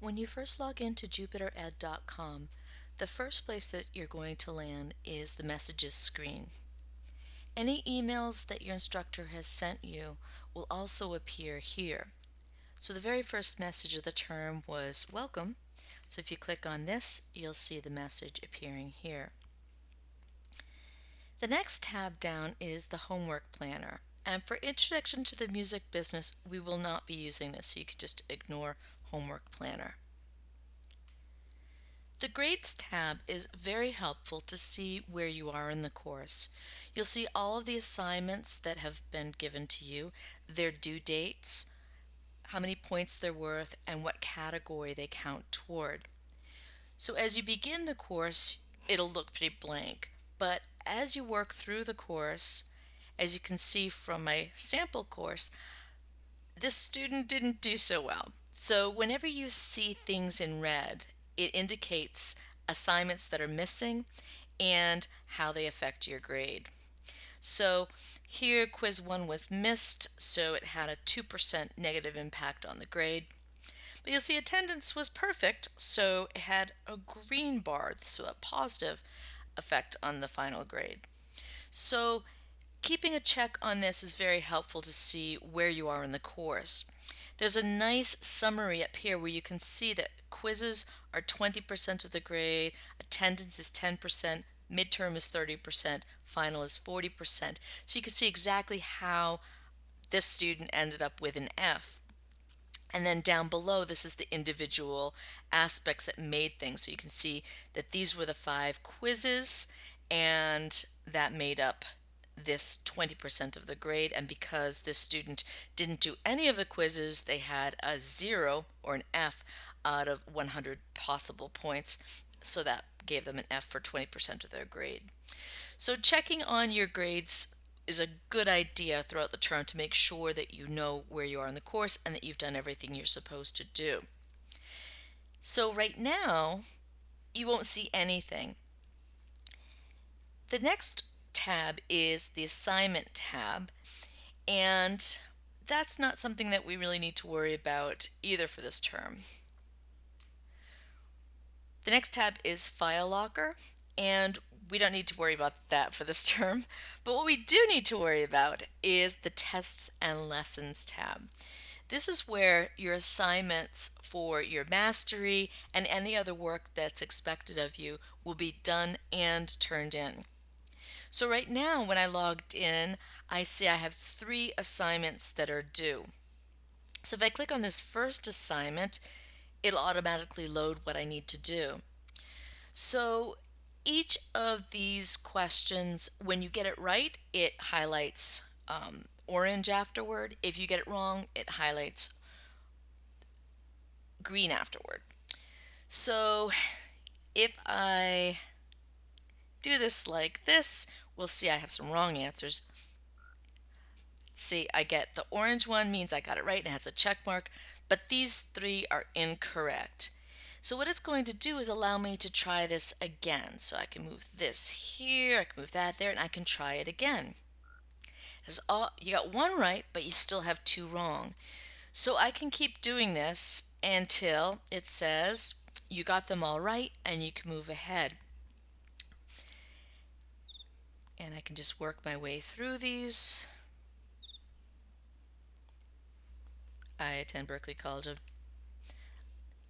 When you first log into jupitered.com, the first place that you're going to land is the messages screen. Any emails that your instructor has sent you will also appear here. So the very first message of the term was welcome. So if you click on this, you'll see the message appearing here. The next tab down is the homework planner. And for Introduction to the Music Business, we will not be using this, so you can just ignore homework planner. The Grades tab is very helpful to see where you are in the course. You'll see all of the assignments that have been given to you, their due dates, how many points they're worth, and what category they count toward. So as you begin the course, it'll look pretty blank, but as you work through the course, as you can see from my sample course, this student didn't do so well. So whenever you see things in red, it indicates assignments that are missing and how they affect your grade. So here quiz 1 was missed, so it had a 2% negative impact on the grade. But you'll see attendance was perfect, so it had a green bar, so a positive effect on the final grade. So keeping a check on this is very helpful to see where you are in the course. There's a nice summary up here where you can see that quizzes are 20% of the grade, attendance is 10%, midterm is 30%, final is 40%. So you can see exactly how this student ended up with an F. And then down below, this is the individual aspects that made things. So you can see that these were the 5 quizzes, and that made up this 20% of the grade. And because this student didn't do any of the quizzes, they had a 0 or an F out of 100 possible points. So that gave them an F for 20% of their grade. So checking on your grades is a good idea throughout the term to make sure that you know where you are in the course and that you've done everything you're supposed to do. So right now, you won't see anything. The next tab is the assignment tab, and that's not something that we really need to worry about either for this term. The next tab is File Locker, and we don't need to worry about that for this term. But what we do need to worry about is the Tests and Lessons tab. This is where your assignments for your mastery and any other work that's expected of you will be done and turned in. So right now when I logged in, I see I have 3 assignments that are due. So if I click on this first assignment, it'll automatically load what I need to do. So each of these questions, when you get it right, it highlights orange afterward. If you get it wrong, it highlights green afterward. So if I do this like this, we'll see I have some wrong answers. See, I get the orange one means I got it right and it has a check mark, but these 3 are incorrect. So what it's going to do is allow me to try this again. So I can move this here, I can move that there, and I can try it again. You got 1 right, but you still have 2 wrong. So I can keep doing this until it says you got them all right and you can move ahead. And I can just work my way through these. I attend Berkeley College of...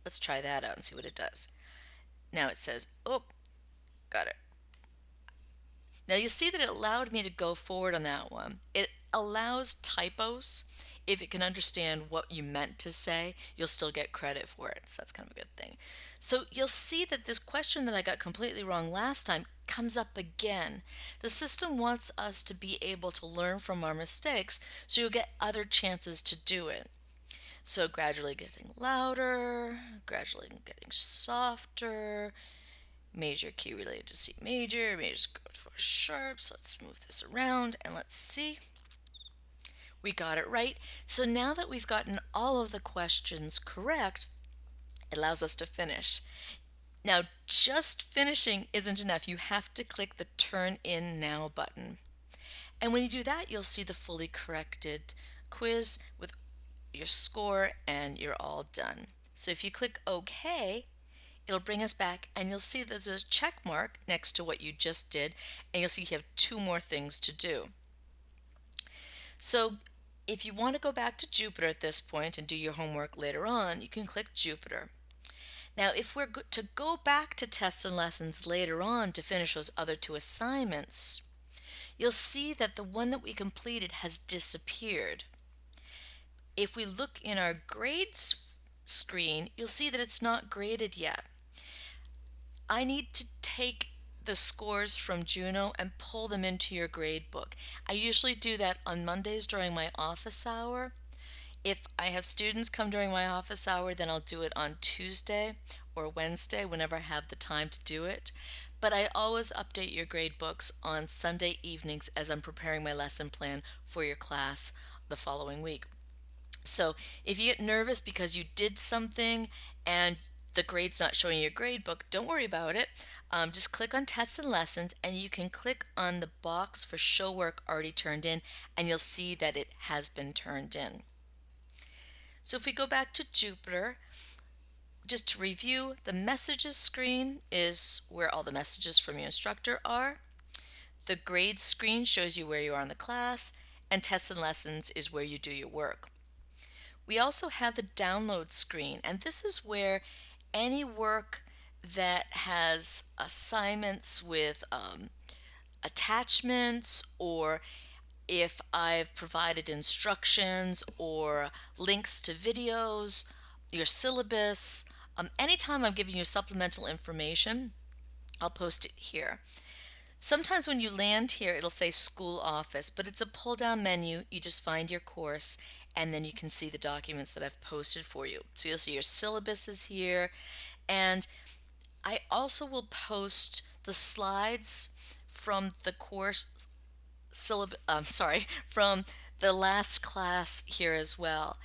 Let's try that out and see what it does. Now it says, oh, got it. Now you see that it allowed me to go forward on that one. It allows typos. If it can understand what you meant to say, you'll still get credit for it. So that's kind of a good thing. So you'll see that this question that I got completely wrong last time comes up again. The system wants us to be able to learn from our mistakes, so you'll get other chances to do it. So gradually getting louder, gradually getting softer, major key related to C major, major go to sharps. Let's move this around and let's see. We got it right. So now that we've gotten all of the questions correct, it allows us to finish. Now, just finishing isn't enough. You have to click the Turn In Now button. And when you do that, you'll see the fully corrected quiz with your score and you're all done. So if you click OK, it'll bring us back and you'll see there's a check mark next to what you just did, and you'll see you have two more things to do. So if you want to go back to Jupyter at this point and do your homework later on, you can click Jupyter. Now, if we're to go back to tests and lessons later on to finish those other two assignments, you'll see that the one that we completed has disappeared. If we look in our grades screen, you'll see that it's not graded yet. I need to take the scores from Juno and pull them into your grade book. I usually do that on Mondays during my office hour. If I have students come during my office hour, then I'll do it on Tuesday or Wednesday whenever I have the time to do it. But I always update your grade books on Sunday evenings as I'm preparing my lesson plan for your class the following week. So if you get nervous because you did something and the grade's not showing your grade book, don't worry about it. Just click on tests and lessons and you can click on the box for show work already turned in and you'll see that it has been turned in. So if we go back to Jupyter, just to review, the messages screen is where all the messages from your instructor are. The grades screen shows you where you are in the class, and tests and lessons is where you do your work. We also have the download screen, and this is where any work that has assignments with attachments, or if I've provided instructions or links to videos, your syllabus, anytime I'm giving you supplemental information, I'll post it here. Sometimes when you land here, it'll say School Office, but it's a pull-down menu. You just find your course, and then you can see the documents that I've posted for you. So you'll see your syllabus is here, and I also will post the slides from the course from the last class here as well.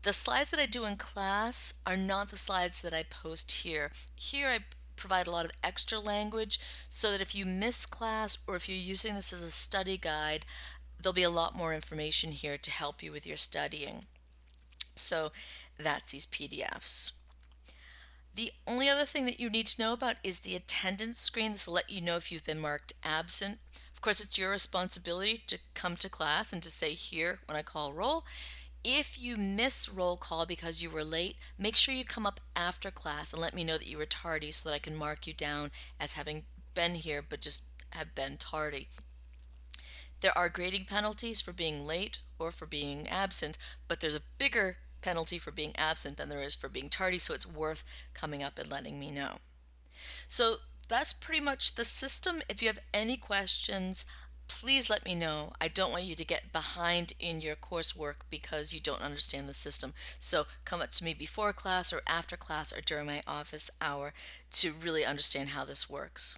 The slides that I do in class are not the slides that I post here. Here I provide a lot of extra language so that if you miss class or if you're using this as a study guide, there'll be a lot more information here to help you with your studying. So that's these PDFs. The only other thing that you need to know about is the attendance screen. This will let you know if you've been marked absent. Of course, it's your responsibility to come to class and to say here when I call roll. If you miss roll call because you were late, make sure you come up after class and let me know that you were tardy so that I can mark you down as having been here but just have been tardy. There are grading penalties for being late or for being absent, but there's a bigger penalty for being absent than there is for being tardy, so it's worth coming up and letting me know. So that's pretty much the system. If you have any questions, please let me know. I don't want you to get behind in your coursework because you don't understand the system. So come up to me before class or after class or during my office hour to really understand how this works.